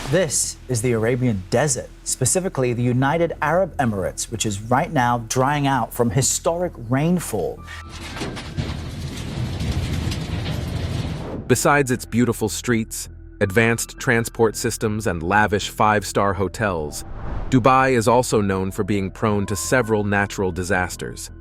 This is the Arabian Desert, specifically the United Arab Emirates, which is right now drying out from historic rainfall. Besides its beautiful streets, advanced transport systems, and lavish five-star hotels, Dubai is also known for being prone to several natural disasters.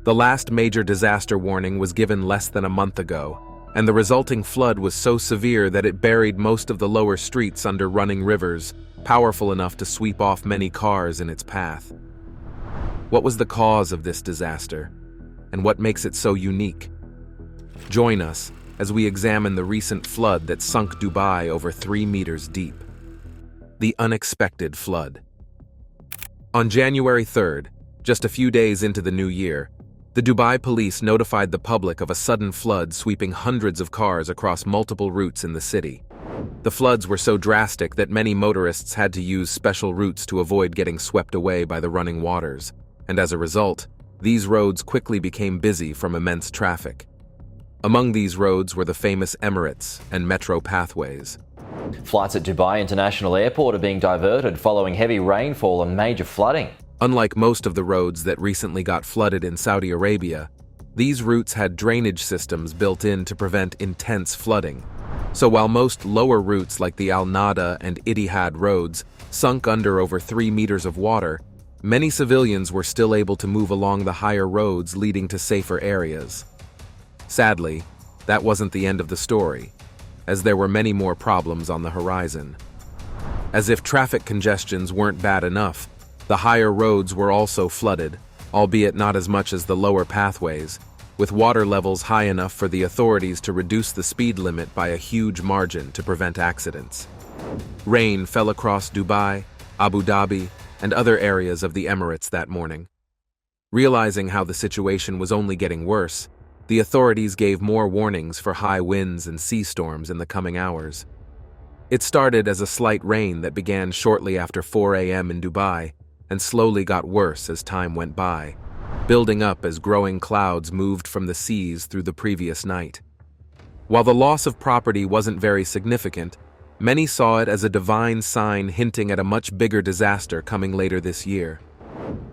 The last major disaster warning was given less than a month ago, and the resulting flood was so severe that it buried most of the lower streets under running rivers, powerful enough to sweep off many cars in its path. What was the cause of this disaster, and what makes it so unique? Join us as we examine the recent flood that sunk Dubai over 3 meters deep. The unexpected flood. On January 3rd, just a few days into the new year, the Dubai police notified the public of a sudden flood sweeping hundreds of cars across multiple routes in the city. The floods were so drastic that many motorists had to use special routes to avoid getting swept away by the running waters, and as a result, these roads quickly became busy from immense traffic. Among these roads were the famous Emirates and metro pathways. Flights at Dubai International Airport are being diverted following heavy rainfall and major flooding. Unlike most of the roads that recently got flooded in Saudi Arabia, these routes had drainage systems built in to prevent intense flooding. So while most lower routes like the Al Nada and Ittihad roads sunk under over 3 meters of water, many civilians were still able to move along the higher roads leading to safer areas. Sadly, that wasn't the end of the story, as there were many more problems on the horizon. As if traffic congestions weren't bad enough, the higher roads were also flooded, albeit not as much as the lower pathways, with water levels high enough for the authorities to reduce the speed limit by a huge margin to prevent accidents. Rain fell across Dubai, Abu Dhabi, and other areas of the Emirates that morning. Realizing how the situation was only getting worse, the authorities gave more warnings for high winds and sea storms in the coming hours. It started as a slight rain that began shortly after 4 a.m. in Dubai, and slowly got worse as time went by, building up as growing clouds moved from the seas through the previous night. While the loss of property wasn't very significant, many saw it as a divine sign hinting at a much bigger disaster coming later this year.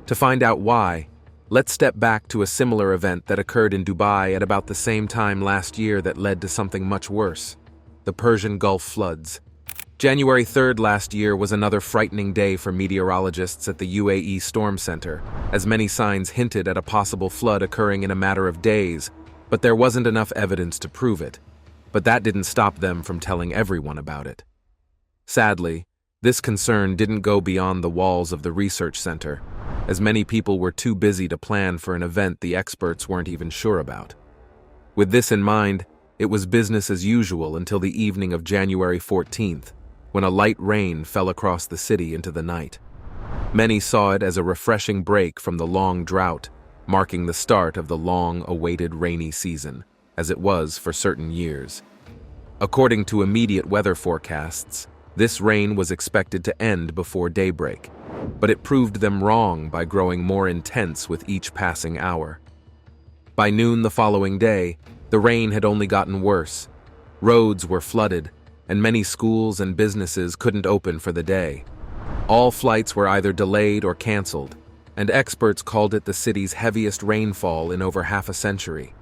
To find out why, let's step back to a similar event that occurred in Dubai at about the same time last year that led to something much worse: the Persian Gulf floods. January 3rd last year was another frightening day for meteorologists at the UAE Storm Center, as many signs hinted at a possible flood occurring in a matter of days, but there wasn't enough evidence to prove it. But that didn't stop them from telling everyone about it. Sadly, this concern didn't go beyond the walls of the research center, as many people were too busy to plan for an event the experts weren't even sure about. With this in mind, it was business as usual until the evening of January 14th, when a light rain fell across the city into the night. Many saw it as a refreshing break from the long drought, marking the start of the long-awaited rainy season, as it was for certain years. According to immediate weather forecasts, this rain was expected to end before daybreak, but it proved them wrong by growing more intense with each passing hour. By noon the following day, the rain had only gotten worse. Roads were flooded, and many schools and businesses couldn't open for the day. All flights were either delayed or canceled, and experts called it the city's heaviest rainfall in over half a century.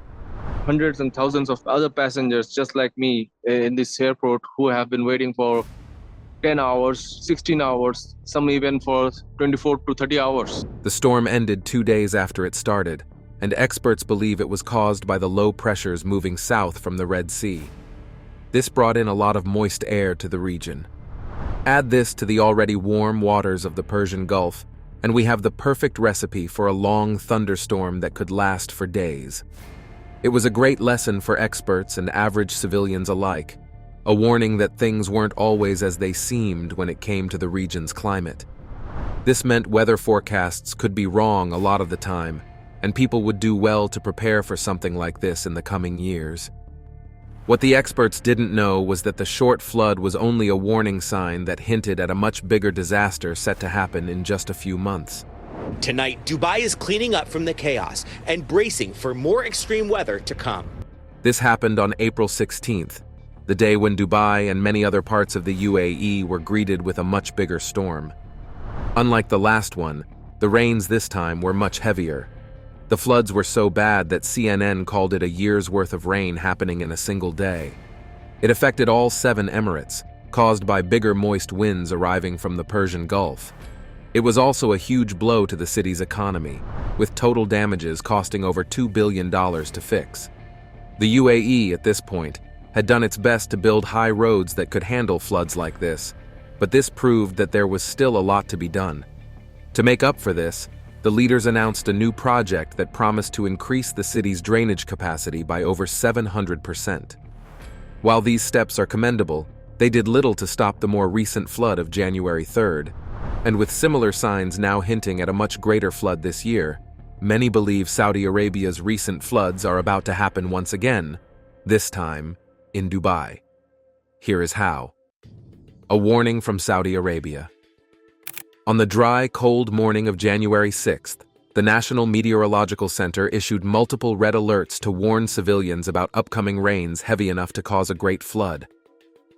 Hundreds and thousands of other passengers just like me in this airport who have been waiting for 10 hours, 16 hours, some even for 24 to 30 hours. The storm ended 2 days after it started, and experts believe it was caused by the low pressures moving south from the Red Sea. This brought in a lot of moist air to the region. Add this to the already warm waters of the Persian Gulf, and we have the perfect recipe for a long thunderstorm that could last for days. It was a great lesson for experts and average civilians alike, a warning that things weren't always as they seemed when it came to the region's climate. This meant weather forecasts could be wrong a lot of the time, and people would do well to prepare for something like this in the coming years. What the experts didn't know was that the short flood was only a warning sign that hinted at a much bigger disaster set to happen in just a few months. Tonight, Dubai is cleaning up from the chaos and bracing for more extreme weather to come. This happened on April 16th, the day when Dubai and many other parts of the UAE were greeted with a much bigger storm. Unlike the last one, the rains this time were much heavier. The floods were so bad that CNN called it a year's worth of rain happening in a single day. It affected all 7 emirates, caused by bigger moist winds arriving from the Persian Gulf. It was also a huge blow to the city's economy, with total damages costing over $2 billion to fix. The UAE, at this point, had done its best to build high roads that could handle floods like this, but this proved that there was still a lot to be done. To make up for this, the leaders announced a new project that promised to increase the city's drainage capacity by over 700%. While these steps are commendable, they did little to stop the more recent flood of January 3rd, and with similar signs now hinting at a much greater flood this year, many believe Saudi Arabia's recent floods are about to happen once again, this time in Dubai. Here is how. A warning from Saudi Arabia. On the dry, cold morning of January 6th, the National Meteorological Center issued multiple red alerts to warn civilians about upcoming rains heavy enough to cause a great flood.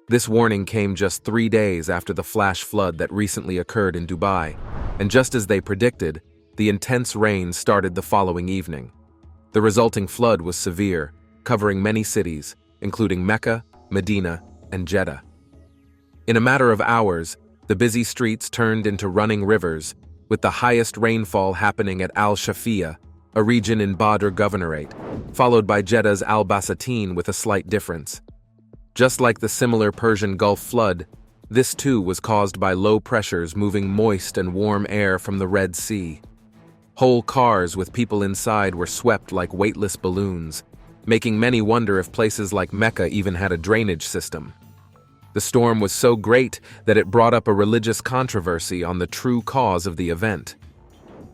This warning came just 3 days after the flash flood that recently occurred in Dubai, and just as they predicted, the intense rain started the following evening. The resulting flood was severe, covering many cities, including Mecca, Medina, and Jeddah. In a matter of hours, the busy streets turned into running rivers, with the highest rainfall happening at Al-Shafia, a region in Badr Governorate, followed by Jeddah's Al-Basatin with a slight difference. Just like the similar Persian Gulf flood, this too was caused by low pressures moving moist and warm air from the Red Sea. Whole cars with people inside were swept like weightless balloons, making many wonder if places like Mecca even had a drainage system. The storm was so great that it brought up a religious controversy on the true cause of the event.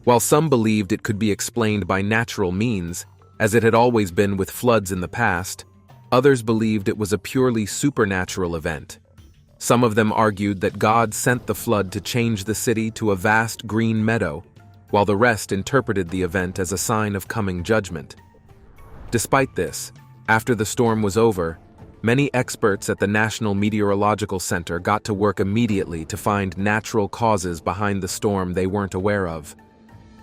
While some believed it could be explained by natural means, as it had always been with floods in the past, others believed it was a purely supernatural event. Some of them argued that God sent the flood to change the city to a vast green meadow, while the rest interpreted the event as a sign of coming judgment. Despite this, after the storm was over, many experts at the National Meteorological Center got to work immediately to find natural causes behind the storm they weren't aware of.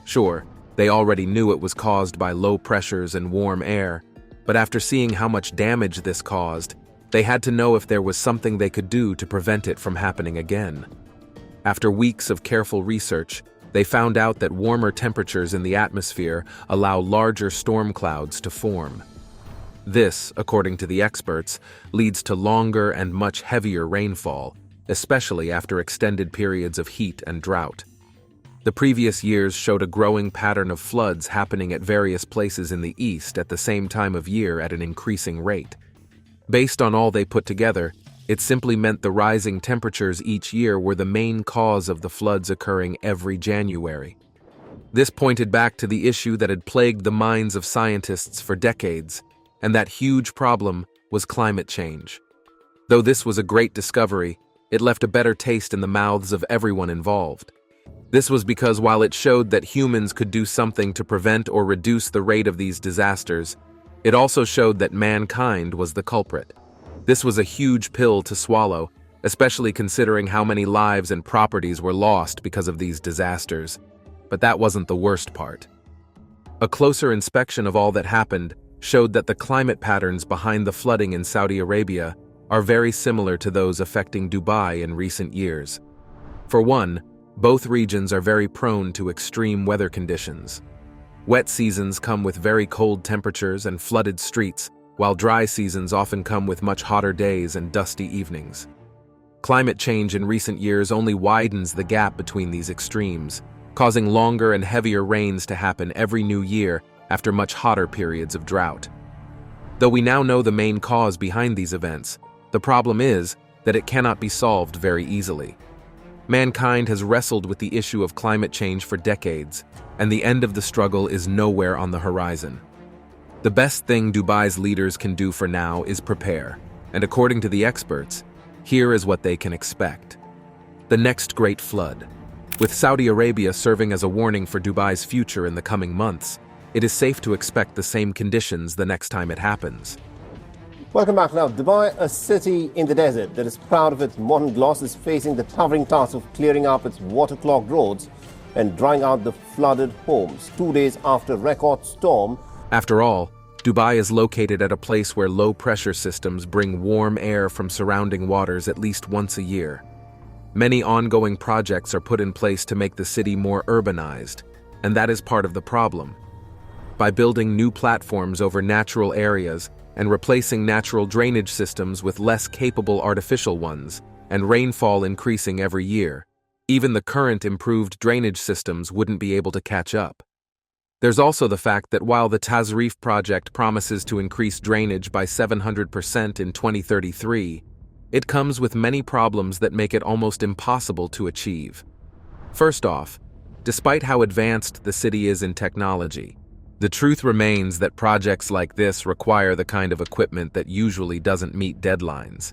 Sure, they already knew it was caused by low pressures and warm air, but after seeing how much damage this caused, they had to know if there was something they could do to prevent it from happening again. After weeks of careful research, they found out that warmer temperatures in the atmosphere allow larger storm clouds to form. This, according to the experts, leads to longer and much heavier rainfall, especially after extended periods of heat and drought. The previous years showed a growing pattern of floods happening at various places in the east at the same time of year at an increasing rate. Based on all they put together, it simply meant the rising temperatures each year were the main cause of the floods occurring every January. This pointed back to the issue that had plagued the minds of scientists for decades, and that huge problem was climate change. Though this was a great discovery, it left a better taste in the mouths of everyone involved. This was because while it showed that humans could do something to prevent or reduce the rate of these disasters, it also showed that mankind was the culprit. This was a huge pill to swallow, especially considering how many lives and properties were lost because of these disasters. But that wasn't the worst part. A closer inspection of all that happened showed that the climate patterns behind the flooding in Saudi Arabia are very similar to those affecting Dubai in recent years. For one, both regions are very prone to extreme weather conditions. Wet seasons come with very cold temperatures and flooded streets, while dry seasons often come with much hotter days and dusty evenings. Climate change in recent years only widens the gap between these extremes, causing longer and heavier rains to happen every new year after much hotter periods of drought. Though we now know the main cause behind these events, the problem is that it cannot be solved very easily. Mankind has wrestled with the issue of climate change for decades, and the end of the struggle is nowhere on the horizon. The best thing Dubai's leaders can do for now is prepare, and according to the experts, here is what they can expect. The next great flood. With Saudi Arabia serving as a warning for Dubai's future in the coming months, it is safe to expect the same conditions the next time it happens. Welcome back now. Dubai, a city in the desert that is proud of its modern gloss, is facing the towering task of clearing up its waterlogged roads and drying out the flooded homes 2 days after a record storm. After all, Dubai is located at a place where low-pressure systems bring warm air from surrounding waters at least once a year. Many ongoing projects are put in place to make the city more urbanized, and that is part of the problem. By building new platforms over natural areas and replacing natural drainage systems with less capable artificial ones, and rainfall increasing every year, even the current improved drainage systems wouldn't be able to catch up. There's also the fact that while the Tazreef project promises to increase drainage by 700% in 2033, it comes with many problems that make it almost impossible to achieve. First off, despite how advanced the city is in technology, the truth remains that projects like this require the kind of equipment that usually doesn't meet deadlines.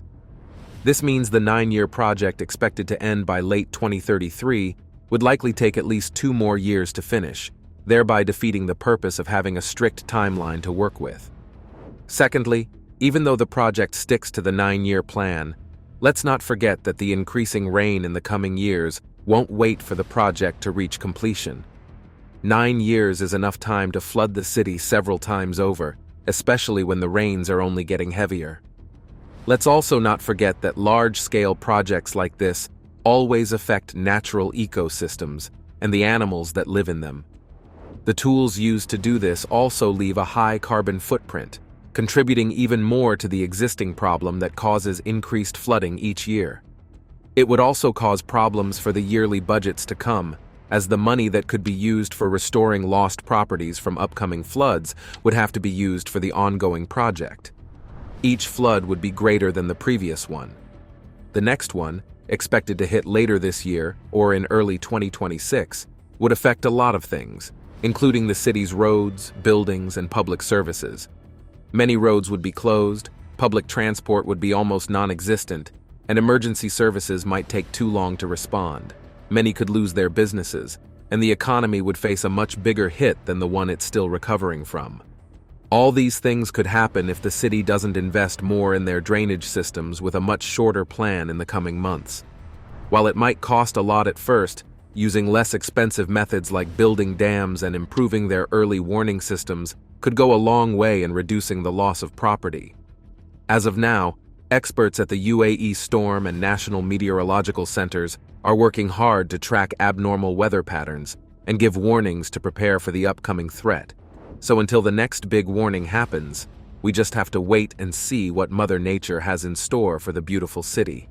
This means the 9-year project expected to end by late 2033 would likely take at least 2 more years to finish, thereby defeating the purpose of having a strict timeline to work with. Secondly, even though the project sticks to the 9-year plan, let's not forget that the increasing rain in the coming years won't wait for the project to reach completion. 9 years is enough time to flood the city several times over, especially when the rains are only getting heavier. Let's also not forget that large-scale projects like this always affect natural ecosystems and the animals that live in them. The tools used to do this also leave a high carbon footprint, contributing even more to the existing problem that causes increased flooding each year. It would also cause problems for the yearly budgets to come, as the money that could be used for restoring lost properties from upcoming floods would have to be used for the ongoing project. Each flood would be greater than the previous one. The next one, expected to hit later this year or in early 2026, would affect a lot of things, including the city's roads, buildings, and public services. Many roads would be closed, public transport would be almost non-existent, and emergency services might take too long to respond. Many could lose their businesses, and the economy would face a much bigger hit than the one it's still recovering from. All these things could happen if the city doesn't invest more in their drainage systems with a much shorter plan in the coming months. While it might cost a lot at first, using less expensive methods like building dams and improving their early warning systems could go a long way in reducing the loss of property. As of now, experts at the UAE Storm and National Meteorological Centers are working hard to track abnormal weather patterns and give warnings to prepare for the upcoming threat. So until the next big warning happens, we just have to wait and see what Mother Nature has in store for the beautiful city.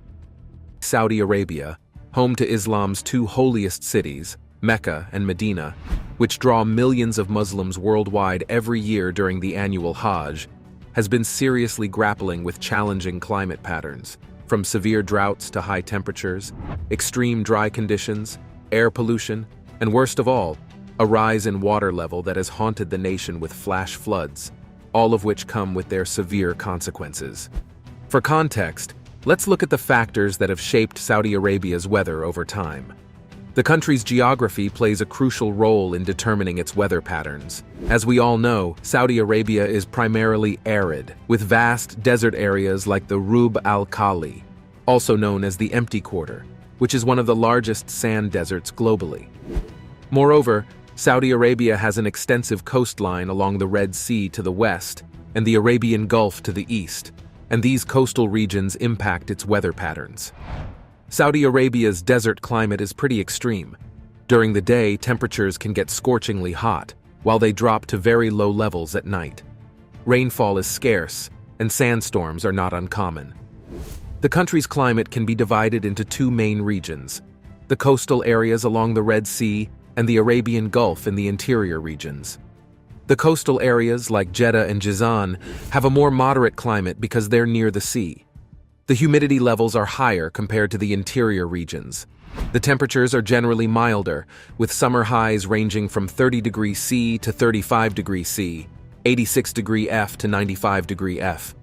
Saudi Arabia, home to Islam's 2 holiest cities, Mecca and Medina, which draw millions of Muslims worldwide every year during the annual Hajj, has been seriously grappling with challenging climate patterns, from severe droughts to high temperatures, extreme dry conditions, air pollution, and worst of all, a rise in water level that has haunted the nation with flash floods, all of which come with their severe consequences. For context, let's look at the factors that have shaped Saudi Arabia's weather over time. The country's geography plays a crucial role in determining its weather patterns. As we all know, Saudi Arabia is primarily arid, with vast desert areas like the Rub al-Khali, also known as the Empty Quarter, which is one of the largest sand deserts globally. Moreover, Saudi Arabia has an extensive coastline along the Red Sea to the west and the Arabian Gulf to the east, and these coastal regions impact its weather patterns. Saudi Arabia's desert climate is pretty extreme. During the day, temperatures can get scorchingly hot, while they drop to very low levels at night. Rainfall is scarce, and sandstorms are not uncommon. The country's climate can be divided into 2 main regions: the coastal areas along the Red Sea and the Arabian Gulf in the interior regions. The coastal areas like Jeddah and Jizan have a more moderate climate because they're near the sea. The humidity levels are higher compared to the interior regions. The temperatures are generally milder, with summer highs ranging from 30 degrees C to 35 degrees C, 86 degree F to 95 degree F.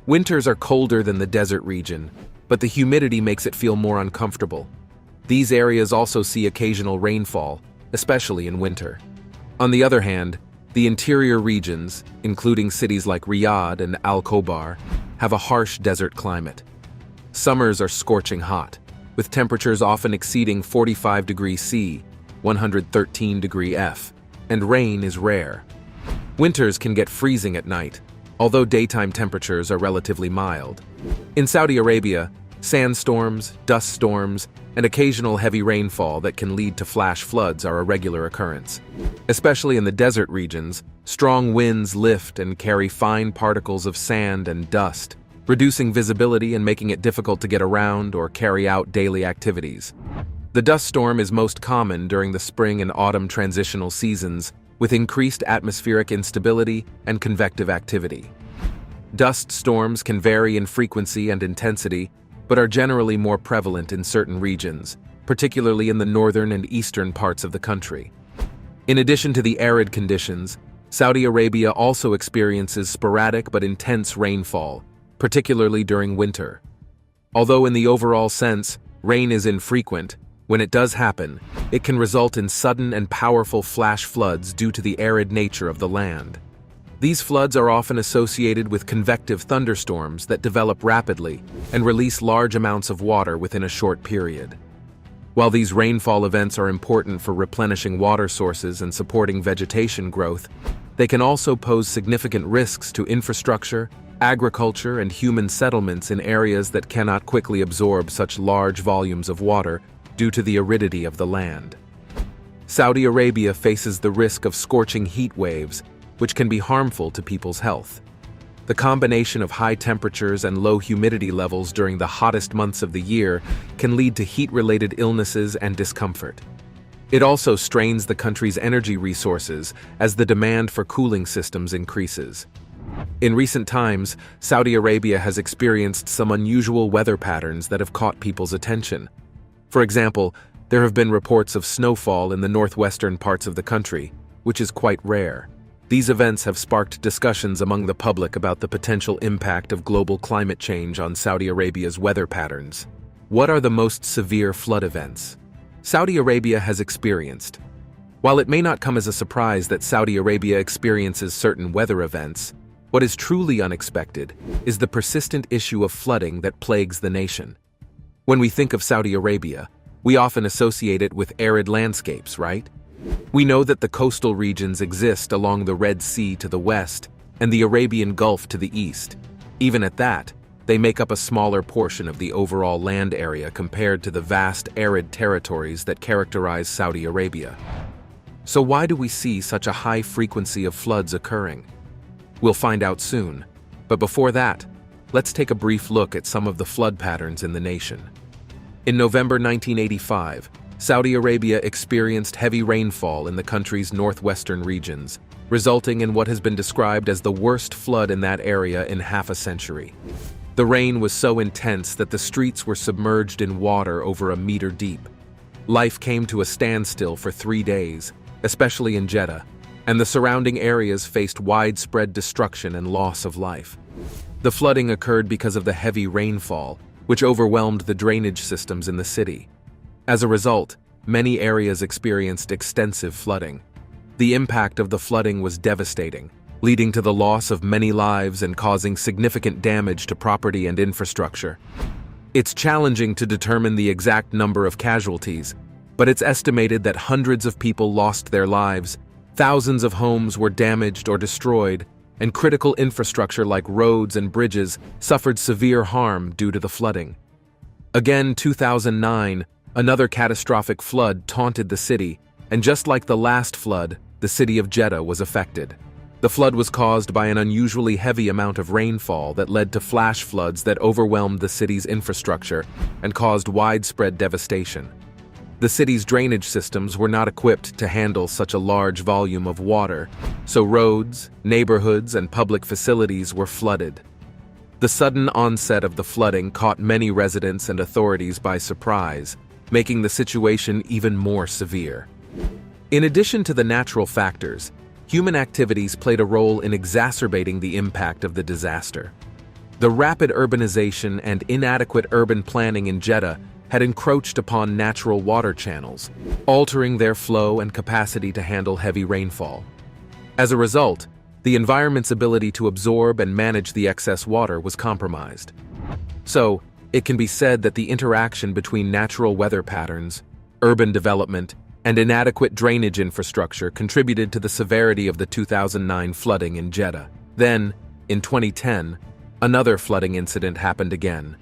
Winters are colder than the desert region, but the humidity makes it feel more uncomfortable. These areas also see occasional rainfall, especially in winter. On the other hand, the interior regions, including cities like Riyadh and Al-Khobar, have a harsh desert climate. Summers are scorching hot, with temperatures often exceeding 45 degrees C, 113 degree F, and rain is rare. Winters can get freezing at night, although daytime temperatures are relatively mild. In Saudi Arabia, sandstorms, dust storms, and occasional heavy rainfall that can lead to flash floods are a regular occurrence. Especially in the desert regions, strong winds lift and carry fine particles of sand and dust, reducing visibility and making it difficult to get around or carry out daily activities. The dust storm is most common during the spring and autumn transitional seasons, with increased atmospheric instability and convective activity. Dust storms can vary in frequency and intensity, but are generally more prevalent in certain regions, particularly in the northern and eastern parts of the country. In addition to the arid conditions, Saudi Arabia also experiences sporadic but intense rainfall, particularly during winter. Although in the overall sense, rain is infrequent, when it does happen, it can result in sudden and powerful flash floods due to the arid nature of the land. These floods are often associated with convective thunderstorms that develop rapidly and release large amounts of water within a short period. While these rainfall events are important for replenishing water sources and supporting vegetation growth, they can also pose significant risks to infrastructure, agriculture, and human settlements in areas that cannot quickly absorb such large volumes of water due to the aridity of the land. Saudi Arabia faces the risk of scorching heat waves, which can be harmful to people's health. The combination of high temperatures and low humidity levels during the hottest months of the year can lead to heat-related illnesses and discomfort. It also strains the country's energy resources as the demand for cooling systems increases. In recent times, Saudi Arabia has experienced some unusual weather patterns that have caught people's attention. For example, there have been reports of snowfall in the northwestern parts of the country, which is quite rare. These events have sparked discussions among the public about the potential impact of global climate change on Saudi Arabia's weather patterns. What are the most severe flood events Saudi Arabia has experienced? While it may not come as a surprise that Saudi Arabia experiences certain weather events, what is truly unexpected is the persistent issue of flooding that plagues the nation. When we think of Saudi Arabia, we often associate it with arid landscapes, right? We know that the coastal regions exist along the Red Sea to the west and the Arabian Gulf to the east. Even at that, they make up a smaller portion of the overall land area compared to the vast arid territories that characterize Saudi Arabia. So why do we see such a high frequency of floods occurring? We'll find out soon, but before that, let's take a brief look at some of the flood patterns in the nation. In November 1985, Saudi Arabia experienced heavy rainfall in the country's northwestern regions, resulting in what has been described as the worst flood in that area in half a century. The rain was so intense that the streets were submerged in water over a meter deep. Life came to a standstill for 3 days, especially in Jeddah, and the surrounding areas faced widespread destruction and loss of life. The flooding occurred because of the heavy rainfall, which overwhelmed the drainage systems in the city. As a result, many areas experienced extensive flooding. The impact of the flooding was devastating, leading to the loss of many lives and causing significant damage to property and infrastructure. It's challenging to determine the exact number of casualties, but it's estimated that hundreds of people lost their lives, thousands of homes were damaged or destroyed, and critical infrastructure like roads and bridges suffered severe harm due to the flooding. Again, 2009, another catastrophic flood taunted the city, and just like the last flood, the city of Jeddah was affected. The flood was caused by an unusually heavy amount of rainfall that led to flash floods that overwhelmed the city's infrastructure and caused widespread devastation. The city's drainage systems were not equipped to handle such a large volume of water, so roads, neighborhoods, and public facilities were flooded. The sudden onset of the flooding caught many residents and authorities by surprise, making the situation even more severe. In addition to the natural factors, human activities played a role in exacerbating the impact of the disaster. The rapid urbanization and inadequate urban planning in Jeddah had encroached upon natural water channels, altering their flow and capacity to handle heavy rainfall. As a result, the environment's ability to absorb and manage the excess water was compromised. So, it can be said that the interaction between natural weather patterns, urban development, and inadequate drainage infrastructure contributed to the severity of the 2009 flooding in Jeddah. Then, in 2010, another flooding incident happened again.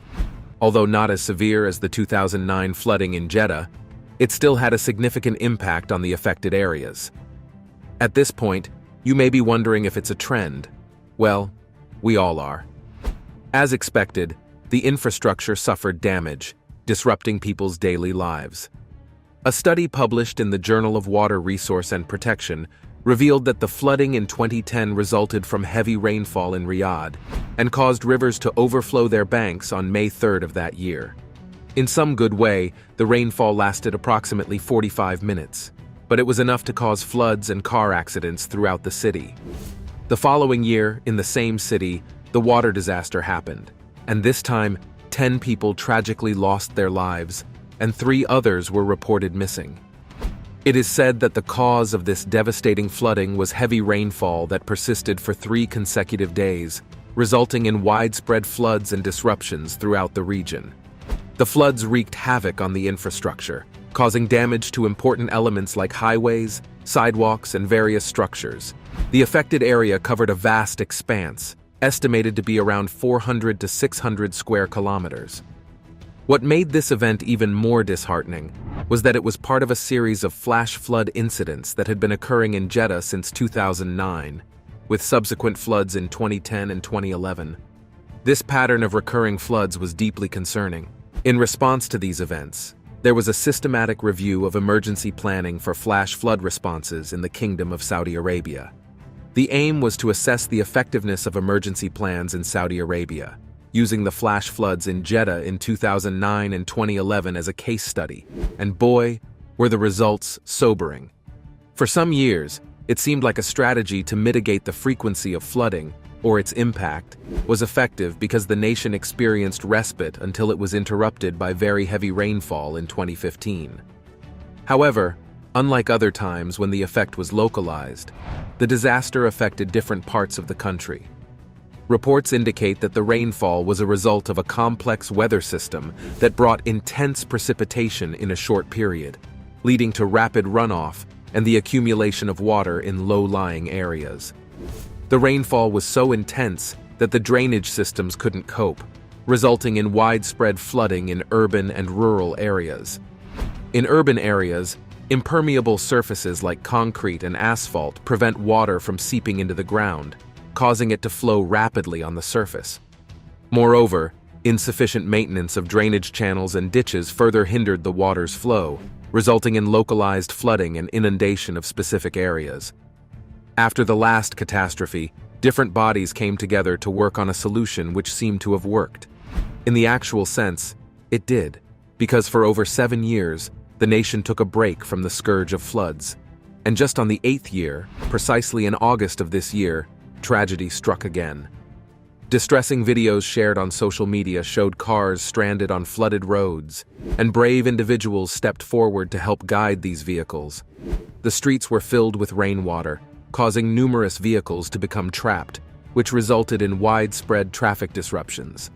Although not as severe as the 2009 flooding in Jeddah, it still had a significant impact on the affected areas. At this point, you may be wondering if it's a trend. Well, we all are. As expected, the infrastructure suffered damage, disrupting people's daily lives. A study published in the Journal of Water Resource and Protection revealed that the flooding in 2010 resulted from heavy rainfall in Riyadh and caused rivers to overflow their banks on May 3rd of that year. In some good way, the rainfall lasted approximately 45 minutes, but it was enough to cause floods and car accidents throughout the city. The following year, in the same city, the water disaster happened, and this time, 10 people tragically lost their lives, and 3 others were reported missing. It is said that the cause of this devastating flooding was heavy rainfall that persisted for 3 consecutive days, resulting in widespread floods and disruptions throughout the region. The floods wreaked havoc on the infrastructure, causing damage to important elements like highways, sidewalks, and various structures. The affected area covered a vast expanse, estimated to be around 400 to 600 square kilometers. What made this event even more disheartening was that it was part of a series of flash flood incidents that had been occurring in Jeddah since 2009, with subsequent floods in 2010 and 2011. This pattern of recurring floods was deeply concerning. In response to these events, there was a systematic review of emergency planning for flash flood responses in the Kingdom of Saudi Arabia. The aim was to assess the effectiveness of emergency plans in Saudi Arabia, using the flash floods in Jeddah in 2009 and 2011 as a case study, and boy, were the results sobering. For some years, it seemed like a strategy to mitigate the frequency of flooding, or its impact, was effective because the nation experienced respite until it was interrupted by very heavy rainfall in 2015. However, unlike other times when the effect was localized, the disaster affected different parts of the country. Reports indicate that the rainfall was a result of a complex weather system that brought intense precipitation in a short period, leading to rapid runoff and the accumulation of water in low-lying areas. The rainfall was so intense that the drainage systems couldn't cope, resulting in widespread flooding in urban and rural areas. In urban areas, impermeable surfaces like concrete and asphalt prevent water from seeping into the ground, causing it to flow rapidly on the surface. Moreover, insufficient maintenance of drainage channels and ditches further hindered the water's flow, resulting in localized flooding and inundation of specific areas. After the last catastrophe, different bodies came together to work on a solution which seemed to have worked. In the actual sense, it did, because for over 7 years, the nation took a break from the scourge of floods. And just on the 8th year, precisely in August of this year, tragedy struck again. Distressing videos shared on social media showed cars stranded on flooded roads, and brave individuals stepped forward to help guide these vehicles. The streets were filled with rainwater, causing numerous vehicles to become trapped, which resulted in widespread traffic disruptions.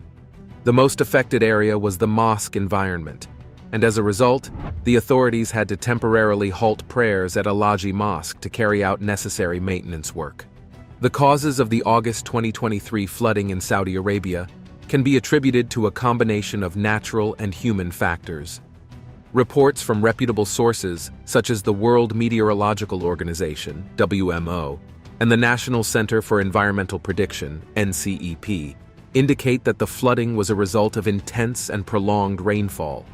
The most affected area was the mosque environment, and as a result, the authorities had to temporarily halt prayers at Al-Laji Mosque to carry out necessary maintenance work. The causes of the August 2023 flooding in Saudi Arabia can be attributed to a combination of natural and human factors. Reports from reputable sources, such as the World Meteorological Organization, WMO, and the National Center for Environmental Prediction, NCEP, indicate that the flooding was a result of intense and prolonged rainfall.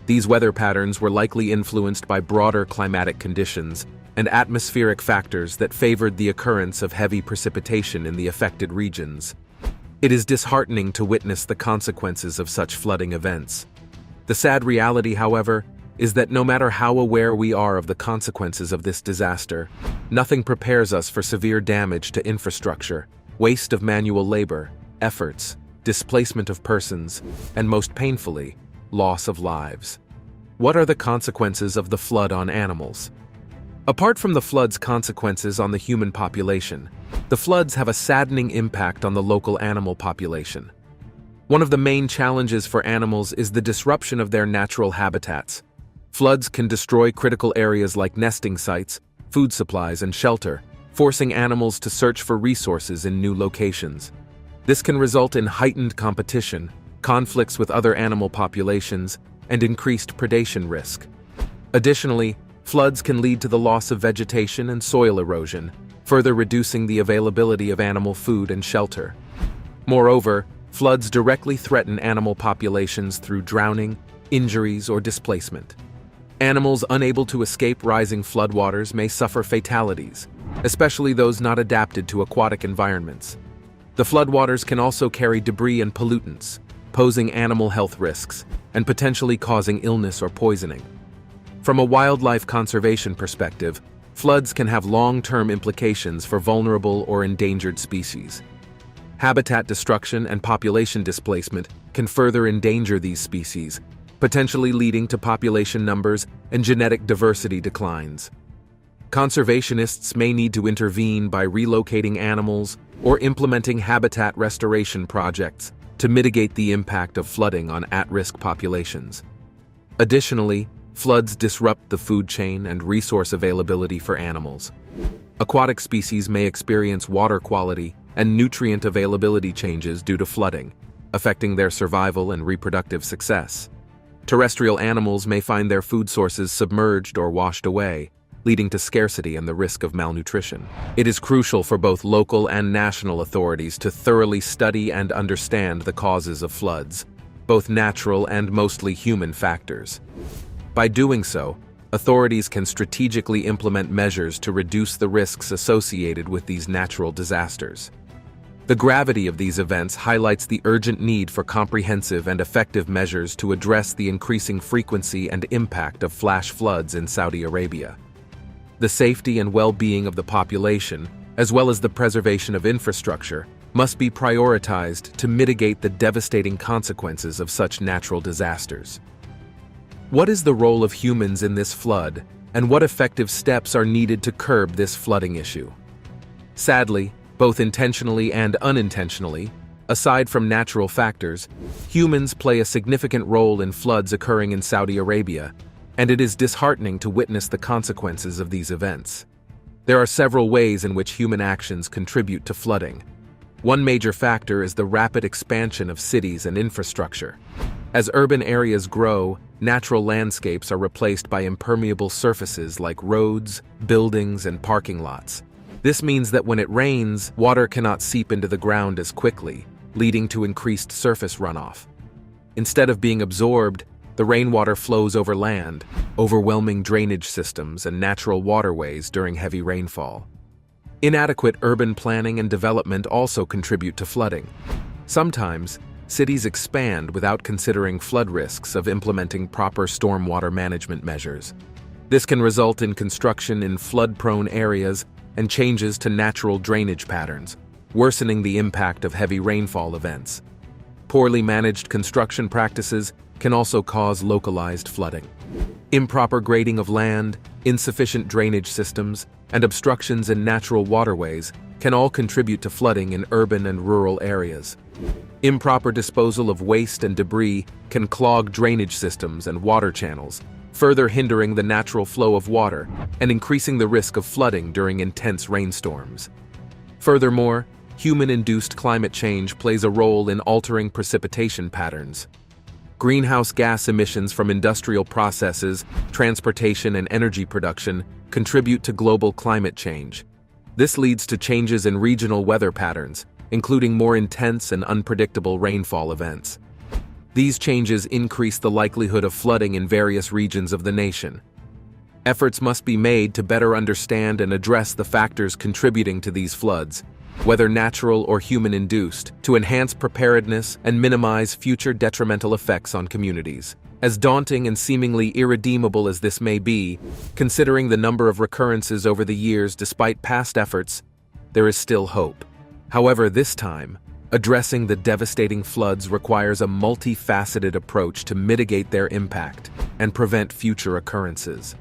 These weather patterns were likely influenced by broader climatic conditions and atmospheric factors that favored the occurrence of heavy precipitation in the affected regions. It is disheartening to witness the consequences of such flooding events. The sad reality, however, is that no matter how aware we are of the consequences of this disaster, nothing prepares us for severe damage to infrastructure, waste of manual labor, efforts, displacement of persons, and most painfully, loss of lives. What are the consequences of the flood on animals? Apart from the flood's consequences on the human population, The floods have a saddening impact on the local animal population. One of the main challenges for animals is the disruption of their natural habitats. Floods can destroy critical areas like nesting sites, food supplies, and shelter, forcing animals to search for resources in new locations. This can result in heightened competition, conflicts with other animal populations, and increased predation risk. Additionally, floods can lead to the loss of vegetation and soil erosion, further reducing the availability of animal food and shelter. Moreover, floods directly threaten animal populations through drowning, injuries, or displacement. Animals unable to escape rising floodwaters may suffer fatalities, especially those not adapted to aquatic environments. The floodwaters can also carry debris and pollutants, posing animal health risks and potentially causing illness or poisoning. From a wildlife conservation perspective, floods can have long-term implications for vulnerable or endangered species. Habitat destruction and population displacement can further endanger these species, potentially leading to population numbers and genetic diversity declines. Conservationists may need to intervene by relocating animals or implementing habitat restoration projects to mitigate the impact of flooding on at-risk populations. Additionally, floods disrupt the food chain and resource availability for animals. Aquatic species may experience water quality and nutrient availability changes due to flooding, affecting their survival and reproductive success. Terrestrial animals may find their food sources submerged or washed away, leading to scarcity and the risk of malnutrition. It is crucial for both local and national authorities to thoroughly study and understand the causes of floods, both natural and mostly human factors. By doing so, authorities can strategically implement measures to reduce the risks associated with these natural disasters. The gravity of these events highlights the urgent need for comprehensive and effective measures to address the increasing frequency and impact of flash floods in Saudi Arabia. The safety and well-being of the population, as well as the preservation of infrastructure, must be prioritized to mitigate the devastating consequences of such natural disasters. What is the role of humans in this flood, and what effective steps are needed to curb this flooding issue? Sadly, both intentionally and unintentionally, aside from natural factors, humans play a significant role in floods occurring in Saudi Arabia, and it is disheartening to witness the consequences of these events. There are several ways in which human actions contribute to flooding. One major factor is the rapid expansion of cities and infrastructure. As urban areas grow, natural landscapes are replaced by impermeable surfaces like roads, buildings, and parking lots. This means that when it rains, water cannot seep into the ground as quickly, leading to increased surface runoff. Instead of being absorbed, the rainwater flows over land, overwhelming drainage systems and natural waterways during heavy rainfall. Inadequate urban planning and development also contribute to flooding. Sometimes, cities expand without considering flood risks of implementing proper stormwater management measures. This can result in construction in flood-prone areas and changes to natural drainage patterns, worsening the impact of heavy rainfall events. Poorly managed construction practices can also cause localized flooding. Improper grading of land, insufficient drainage systems, and obstructions in natural waterways can all contribute to flooding in urban and rural areas. Improper disposal of waste and debris can clog drainage systems and water channels, further hindering the natural flow of water and increasing the risk of flooding during intense rainstorms. Furthermore, human-induced climate change plays a role in altering precipitation patterns. Greenhouse gas emissions from industrial processes, transportation, and energy production contribute to global climate change. This leads to changes in regional weather patterns, including more intense and unpredictable rainfall events. These changes increase the likelihood of flooding in various regions of the nation. Efforts must be made to better understand and address the factors contributing to these floods, whether natural or human-induced, to enhance preparedness and minimize future detrimental effects on communities. As daunting and seemingly irredeemable as this may be, considering the number of recurrences over the years despite past efforts, there is still hope. However, this time, addressing the devastating floods requires a multifaceted approach to mitigate their impact and prevent future occurrences.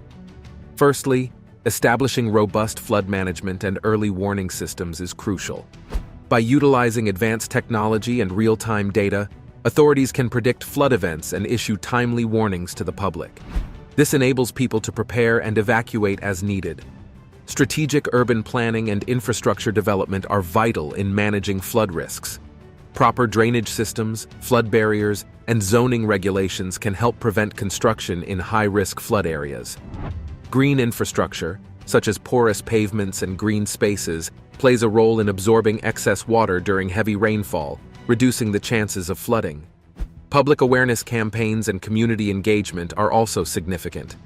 Firstly, Establishing robust flood management and early warning systems is crucial. By utilizing advanced technology and real-time data, authorities can predict flood events and issue timely warnings to the public. This enables people to prepare and evacuate as needed. Strategic urban planning and infrastructure development are vital in managing flood risks. Proper drainage systems, flood barriers, and zoning regulations can help prevent construction in high-risk flood areas. Green infrastructure, such as porous pavements and green spaces, plays a role in absorbing excess water during heavy rainfall, reducing the chances of flooding. Public awareness campaigns and community engagement are also significant.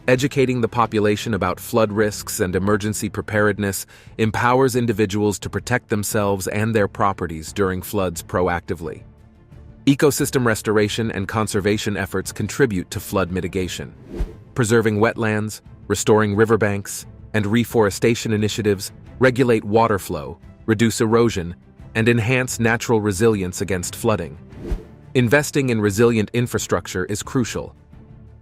Educating the population about flood risks and emergency preparedness empowers individuals to protect themselves and their properties during floods proactively. Ecosystem restoration and conservation efforts contribute to flood mitigation. Preserving wetlands, restoring riverbanks, and reforestation initiatives regulate water flow, reduce erosion, and enhance natural resilience against flooding. Investing in resilient infrastructure is crucial.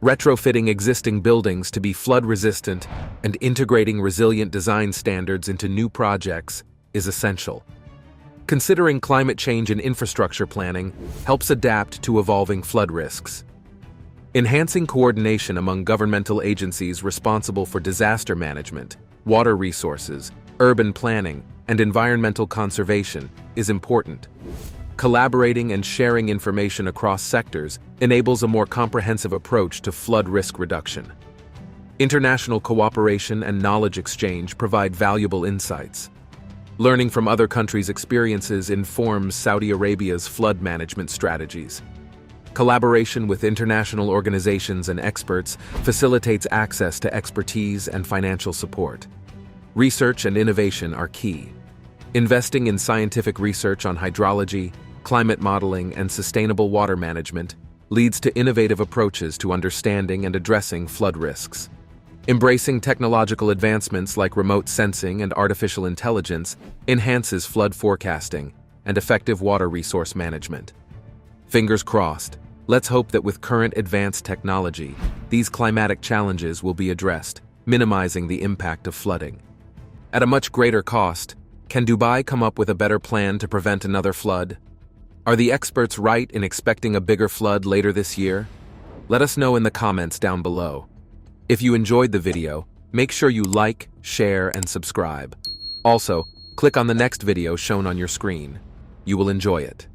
Retrofitting existing buildings to be flood-resistant and integrating resilient design standards into new projects is essential. Considering climate change in infrastructure planning helps adapt to evolving flood risks. Enhancing coordination among governmental agencies responsible for disaster management, water resources, urban planning, and environmental conservation is important. Collaborating and sharing information across sectors enables a more comprehensive approach to flood risk reduction. International cooperation and knowledge exchange provide valuable insights. Learning from other countries' experiences informs Saudi Arabia's flood management strategies. Collaboration with international organizations and experts facilitates access to expertise and financial support. Research and innovation are key. Investing in scientific research on hydrology, climate modeling, and sustainable water management leads to innovative approaches to understanding and addressing flood risks. Embracing technological advancements like remote sensing and artificial intelligence enhances flood forecasting and effective water resource management. Fingers crossed. Let's hope that with current advanced technology, these climatic challenges will be addressed, minimizing the impact of flooding. At a much greater cost, can Dubai come up with a better plan to prevent another flood? Are the experts right in expecting a bigger flood later this year? Let us know in the comments down below. If you enjoyed the video, make sure you like, share, and subscribe. Also, click on the next video shown on your screen. You will enjoy it.